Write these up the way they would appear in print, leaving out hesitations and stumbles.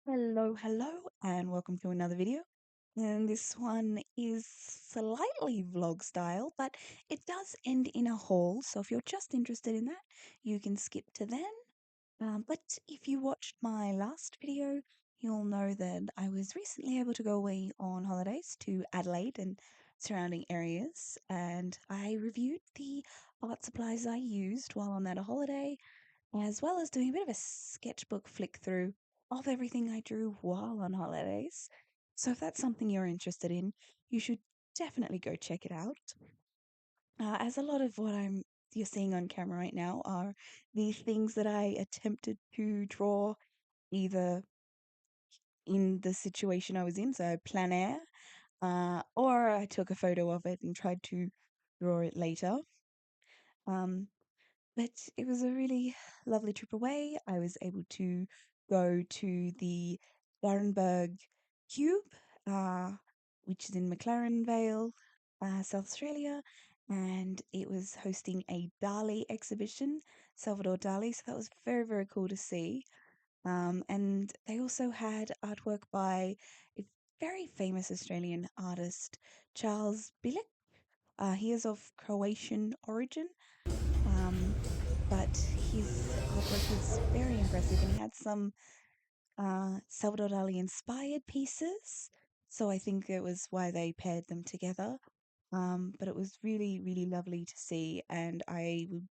Hello, and welcome to another video. And this one is slightly vlog style, but it does end in a haul. So if you're just interested in that, you can skip to then. But if you watched my last video, you'll know that I was recently able to go away on holidays to Adelaide and surrounding areas, and I reviewed the art supplies I used while on that holiday as well as doing a bit of a sketchbook flick through of everything I drew while on holidays. So if that's something you're interested in, you should definitely go check it out. As a lot of what you're seeing on camera right now are the things that I attempted to draw either in the situation I was in, so plein air, or I took a photo of it and tried to draw it later. Um, But it was a really lovely trip away. I was able to go to the Darrenberg Cube, uh, which is in McLaren Vale, South Australia, and it was hosting a Dali exhibition, Salvador Dali. So that was very, very cool to see. And they also had artwork by a very famous Australian artist, Charles Billich. He is of Croatian origin, um, but his artwork was very impressive, and he had some Salvador Dali inspired pieces. So I think it was why they paired them together. But it was really, really lovely to see, and I would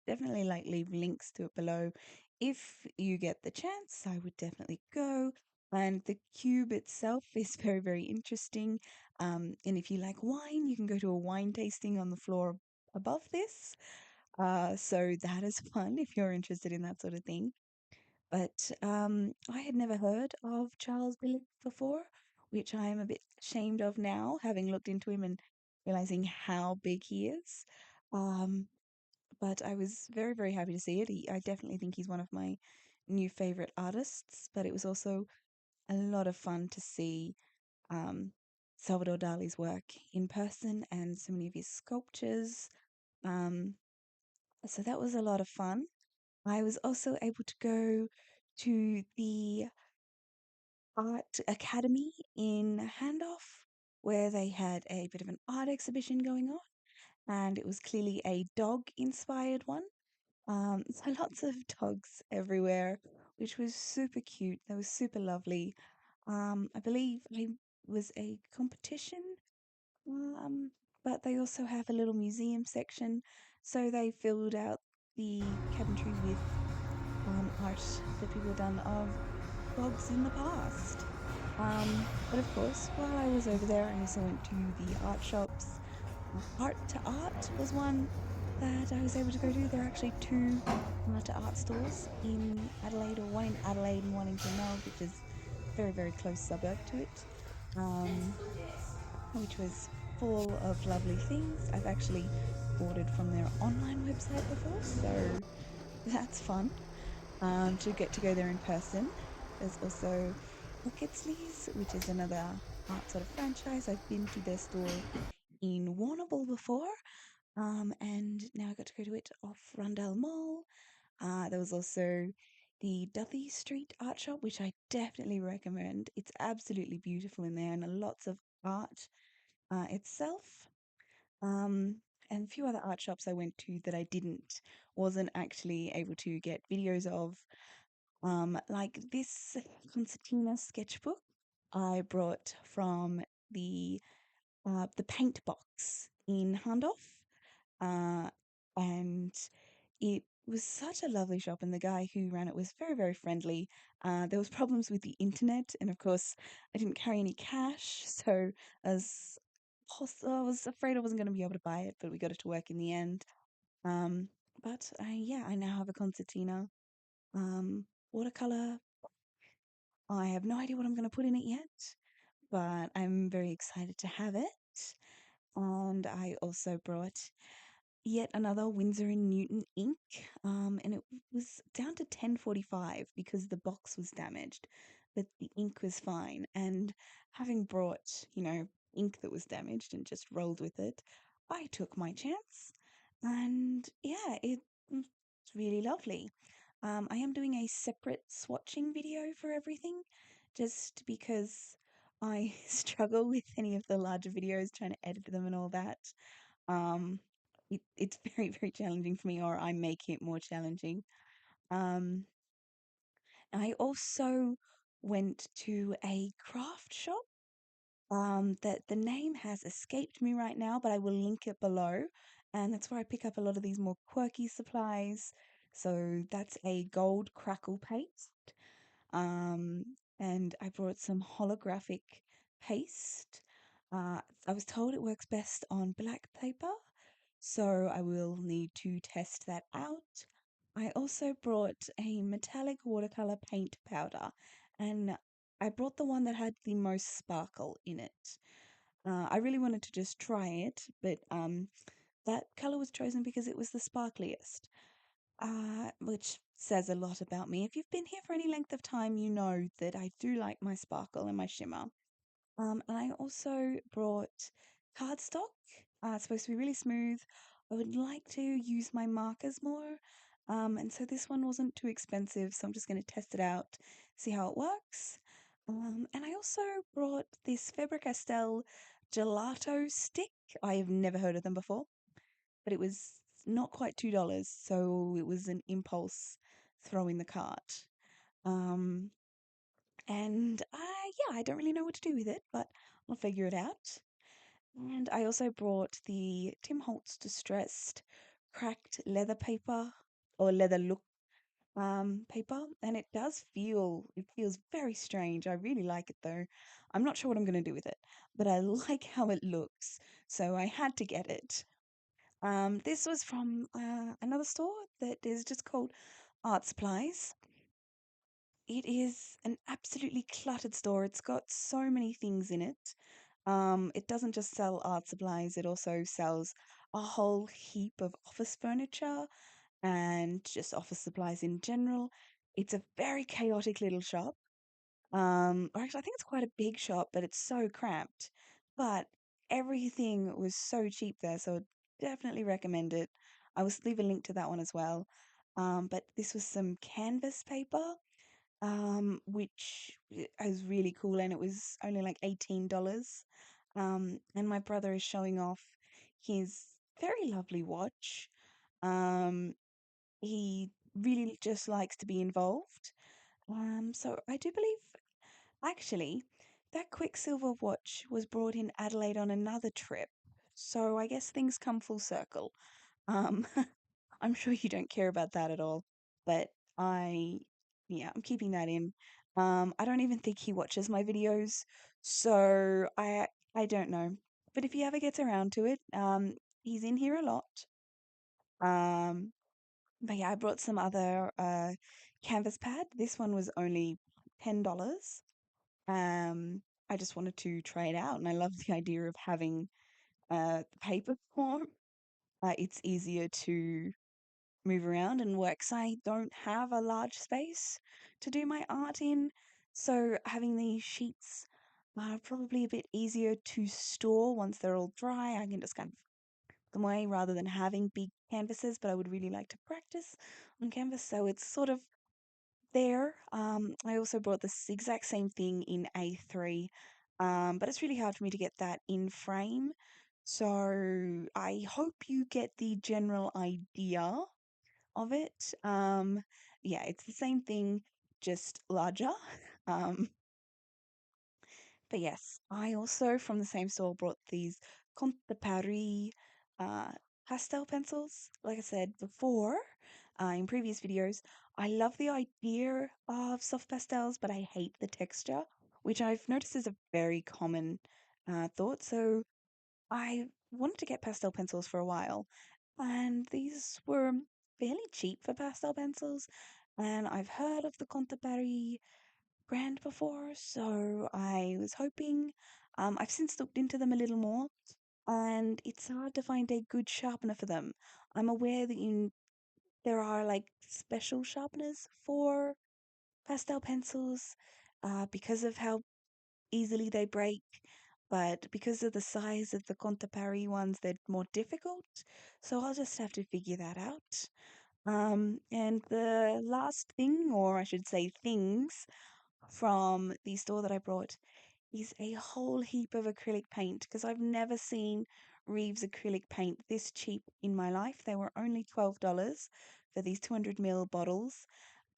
definitely like leave links to it below. If you get the chance, I would definitely go. And the cube itself is very, very interesting. And if you like wine, you can go to a wine tasting on the floor above this. So that is fun if you're interested in that sort of thing. But I had never heard of Charles Billich before, which I am a bit ashamed of now, having looked into him and realizing how big he is. Um, but I was very, very happy to see it. I definitely think he's one of my new favorite artists, but it was also a lot of fun to see um, Salvador Dali's work in person and so many of his sculptures. Um, so that was a lot of fun. I was also able to go to the Art Academy in Hahndorf, where they had a bit of an art exhibition going on, and it was clearly a dog inspired one. So lots of dogs everywhere, which was super cute. They were super lovely. I believe it was a competition, um, but they also have a little museum section, so they filled out the cabinetry with art that people have done of dogs in the past. But of course, while I was over there, I also went to the art shops. Art to Art was one that I was able to go to. There are actually two art to art stores in Adelaide, or one in Adelaide and one in Glenelg, which is a very, very close suburb to it, um, which was full of lovely things. I've actually ordered from their online website before, so that's fun to get to go there in person. There's also Eckersleys, which is another art sort of franchise. I've been to their store in Warrnambool before, and now I got to go to it off Rundale Mall. There was also the Duthy Street Art Shop, which I definitely recommend. It's absolutely beautiful in there and lots of art itself. Um, and a few other art shops I went to that I wasn't actually able to get videos of, like this concertina sketchbook I brought from the paint box in Hahndorf. Uh, and it was such a lovely shop, and the guy who ran it was very, very friendly. There was problems with the internet, and of course, I didn't carry any cash, so as I was afraid I wasn't going to be able to buy it, but we got it to work in the end. Um, but yeah, I now have a concertina watercolor. I have no idea what I'm going to put in it yet, but I'm very excited to have it. And I also brought yet another Winsor& and Newton ink, and it was down to 10.45 because the box was damaged, but the ink was fine. And having brought, ink that was damaged and just rolled with it, I took my chance, and yeah, it's really lovely. I am doing a separate swatching video for everything just because I struggle with any of the larger videos, trying to edit them and all that. Um, it's very, very challenging for me, or I make it more challenging. Um, I also went to a craft shop. That the name has escaped me right now, but I will link it below. And that's where I pick up a lot of these more quirky supplies. So that's a gold crackle paste. Um, and I brought some holographic paste. I was told it works best on black paper, so I will need to test that out. I also brought a metallic watercolor paint powder, and I brought the one that had the most sparkle in it. I really wanted to just try it, but that color was chosen because it was the sparkliest, which says a lot about me. If you've been here for any length of time, you know that I do like my sparkle and my shimmer. And I also brought cardstock. It's supposed to be really smooth. I would like to use my markers more. And so this one wasn't too expensive, so I'm just going to test it out, see how it works. And I also brought this Faber-Castell gelato stick. I have never heard of them before, but it was not quite $2, so it was an impulse throw in the cart. Um, and yeah, I don't really know what to do with it, but I'll figure it out. And I also brought the Tim Holtz Distressed cracked leather paper or leather look paper, and it feels very strange. I really like it though. I'm not sure what I'm going to do with it, but I like how it looks, so I had to get it. This was from another store that is just called Art Supplies. It is an absolutely cluttered store. It's got so many things in it. It doesn't just sell art supplies, it also sells a whole heap of office furniture and just office supplies in general. It's a very chaotic little shop. Or actually, I think it's quite a big shop, but it's so cramped. But everything was so cheap there, so I'd definitely recommend it. I will leave a link to that one as well. But this was some canvas paper, which is really cool, and it was only like $18. And my brother is showing off his very lovely watch. Um, he really just likes to be involved. So I do believe, actually, that Quicksilver watch was brought in Adelaide on another trip. So I guess things come full circle. Um, I'm sure you don't care about that at all, but I, yeah, I'm keeping that in. I don't even think he watches my videos, so I don't know. But if he ever gets around to it, he's in here a lot. Um, but yeah, I brought some other canvas pad. This one was only $10. Um, I just wanted to try it out, and I love the idea of having the paper form. It's easier to move around and work 'cause I don't have a large space to do my art in. So having these sheets are probably a bit easier to store once they're all dry. I can just kind of put them away rather than having big canvases, but I would really like to practice on canvas. So it's sort of there. I also brought this exact same thing in A3, but it's really hard for me to get that in frame. So I hope you get the general idea of it. Yeah, it's the same thing, just larger. Um, but yes, I also from the same store brought these Conte Paris uh, pastel pencils. Like I said before, in previous videos, I love the idea of soft pastels, but I hate the texture, which I've noticed is a very common thought. So I wanted to get pastel pencils for a while, and these were fairly cheap for pastel pencils. And I've heard of the Conte Paris brand before, so I was hoping. I've since looked into them a little more, and it's hard to find a good sharpener for them. I'm aware that there are like special sharpeners for pastel pencils, because of how easily they break, but because of the size of the Conte Paris ones, they're more difficult. So I'll just have to figure that out. And the last thing, or I should say things, from the store that I brought is a whole heap of acrylic paint because I've never seen Reeves acrylic paint this cheap in my life. They were only $12 for these 200 ml bottles.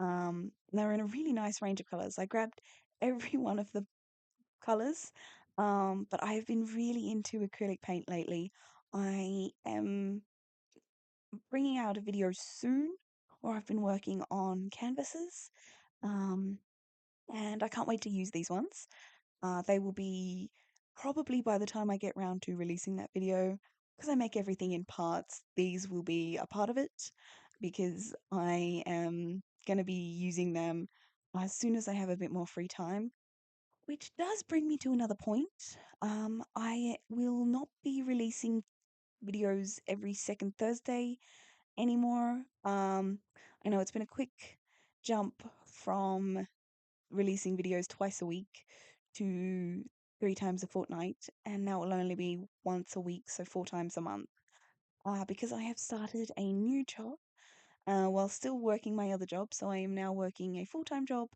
They were in a really nice range of colors. I grabbed every one of the colors, but I have been really into acrylic paint lately. I am bringing out a video soon where I've been working on canvases, um, and I can't wait to use these ones. They will be probably by the time I get round to releasing that video, because I make everything in parts, these will be a part of it because I am going to be using them as soon as I have a bit more free time. Which does bring me to another point. I will not be releasing videos every second Thursday anymore. I know it's been a quick jump from releasing videos twice a week to 3 times a fortnight, and now it'll only be once a week, so 4 times a month. Because I have started a new job while still working my other job, so I am now working a full-time job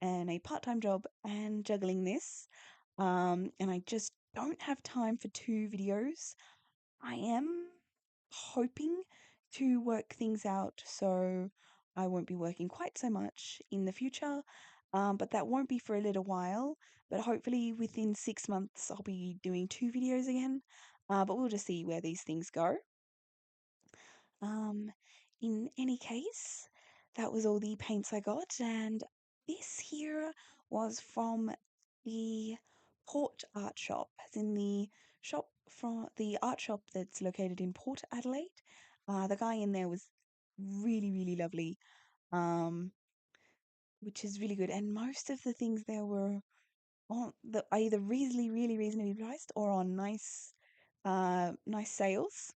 and a part-time job and juggling this. And I just don't have time for 2 videos. I am hoping to work things out so I won't be working quite so much in the future, but that won't be for a little while. But hopefully within 6 months, I'll be doing 2 videos again. But we'll just see where these things go. Um, in any case, that was all the paints I got, and this here was from the Port Art Shop, as in the shop from the art shop that's located in Port Adelaide. The guy in there was really, really lovely, um, which is really good. And most of the things there were on the either really reasonably priced or on nice sales.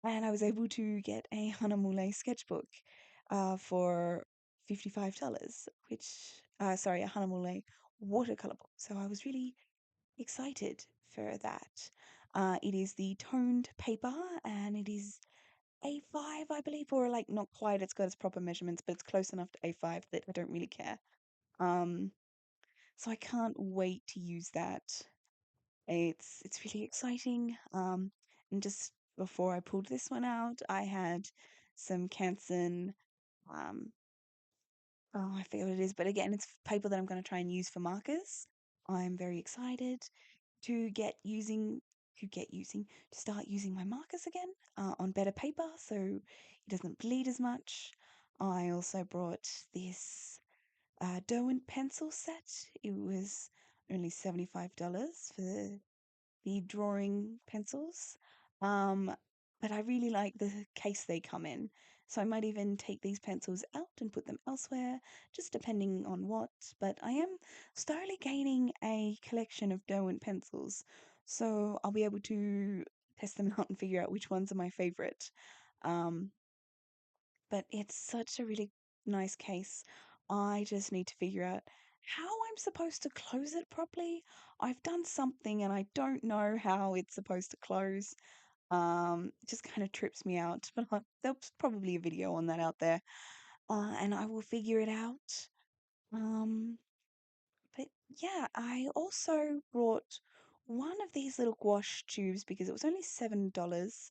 And I was able to get a Hahnemühle sketchbook for $55, which, sorry, a Hahnemühle watercolor book. So I was really excited for that. It is the toned paper and it is A5, I believe, or like not quite, it's got its proper measurements, but it's close enough to A5 that I don't really care. Um, so I can't wait to use that. It's really exciting. And just before I pulled this one out, I had some Canson. Um, oh, I forget what it is, but again, it's paper that I'm going to try and use for markers. I'm very excited to to start using my markers again on better paper, so it doesn't bleed as much. I also brought this Derwent pencil set. It was only $75 for the drawing pencils. Um, but I really like the case they come in. So I might even take these pencils out and put them elsewhere, just depending on what. But I am slowly gaining a collection of Derwent pencils. So I'll be able to test them out and figure out which ones are my favorite. Um, but it's such a really nice case. I just need to figure out how I'm supposed to close it properly. I've done something and I don't know how it's supposed to close. It just kind of trips me out, but there's probably a video on that out there, and I will figure it out. Um, but yeah, I also brought one of these little gouache tubes because it was only $7,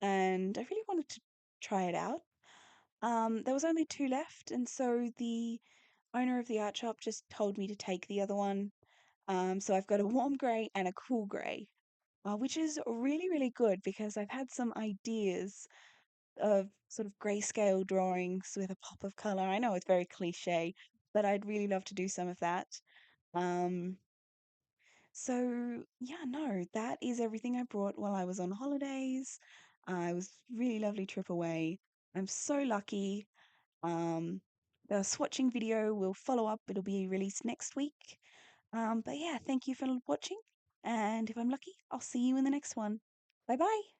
and I really wanted to try it out. There was only 2 left, and so the owner of the art shop just told me to take the other one. So I've got a warm grey and a cool grey, which is really good because I've had some ideas of sort of grayscale drawings with a pop of color. I know it's very cliche, but I'd really love to do some of that. Um, so yeah, no, that is everything I brought while I was on holidays. It was really lovely trip away. I'm so lucky. Um, the swatching video will follow up. It'll be released next week. But yeah, thank you for watching. And if I'm lucky, I'll see you in the next one. Bye bye.